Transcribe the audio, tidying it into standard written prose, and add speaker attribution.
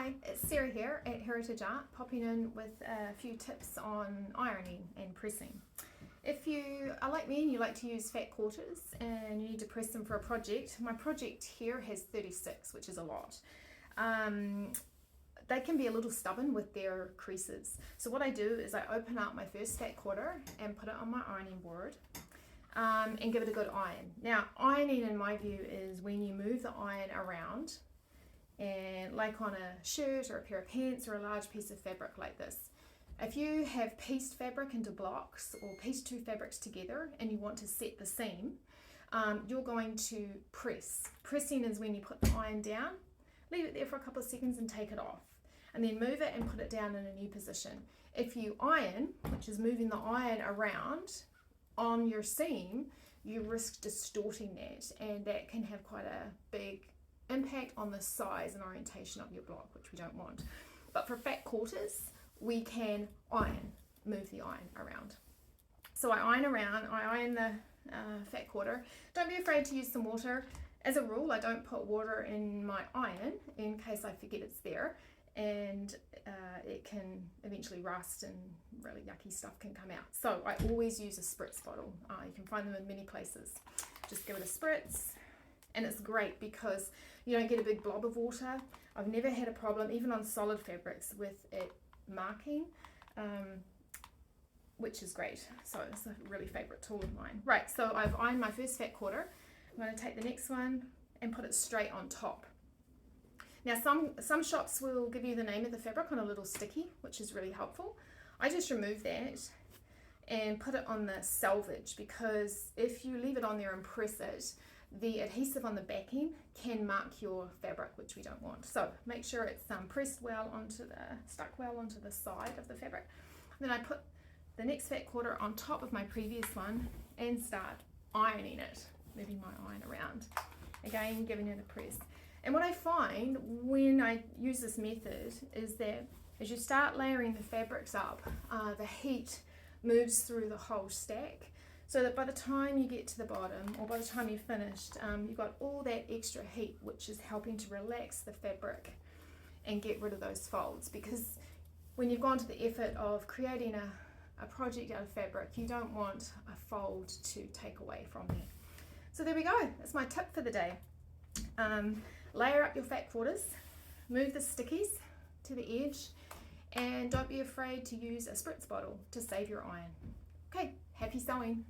Speaker 1: Hi, it's Sarah here at Heritage Art, popping in with a few tips on ironing and pressing. If you are like me and you like to use fat quarters and you need to press them for a project, my project here has 36, which is a lot. They can be a little stubborn with their creases. So what I do is I open up my first fat quarter and put it on my ironing board and give it a good iron. Now, ironing in my view is when you move the iron around, and like on a shirt or a pair of pants or a large piece of fabric like this. If you have pieced fabric into blocks or pieced two fabrics together and you want to set the seam, you're going to press. Pressing is when you put the iron down, leave it there for a couple of seconds and take it off, and then move it and put it down in a new position. If you iron, which is moving the iron around on your seam, you risk distorting that, and that can have quite a big impact on the size and orientation of your block, which we don't want. But for fat quarters, we can move the iron around. So I iron the fat quarter. Don't be afraid to use some water. As a rule, I don't put water in my iron in case I forget it's there, and it can eventually rust and really yucky stuff can come out. So I always use a spritz bottle. You can find them in many places. Just give it a spritz. And it's great because you don't get a big blob of water. I've never had a problem, even on solid fabrics, with it marking, which is great. So it's a really favourite tool of mine. Right, so I've ironed my first fat quarter. I'm going to take the next one and put it straight on top. Now some shops will give you the name of the fabric on a little sticky, which is really helpful. I just remove that and put it on the selvage, because if you leave it on there and press it, the adhesive on the backing can mark your fabric, which we don't want. So make sure it's pressed well stuck well onto the side of the fabric. Then I put the next fat quarter on top of my previous one and start ironing it, moving my iron around. Again, giving it a press. And what I find when I use this method is that as you start layering the fabrics up, the heat moves through the whole stack, so that by the time you get to the bottom, or by the time you've finished, you've got all that extra heat, which is helping to relax the fabric and get rid of those folds. Because when you've gone to the effort of creating a project out of fabric, you don't want a fold to take away from that. So there we go, that's my tip for the day. Layer up your fat quarters, move the stickies to the edge, and don't be afraid to use a spritz bottle to save your iron. Okay, happy sewing.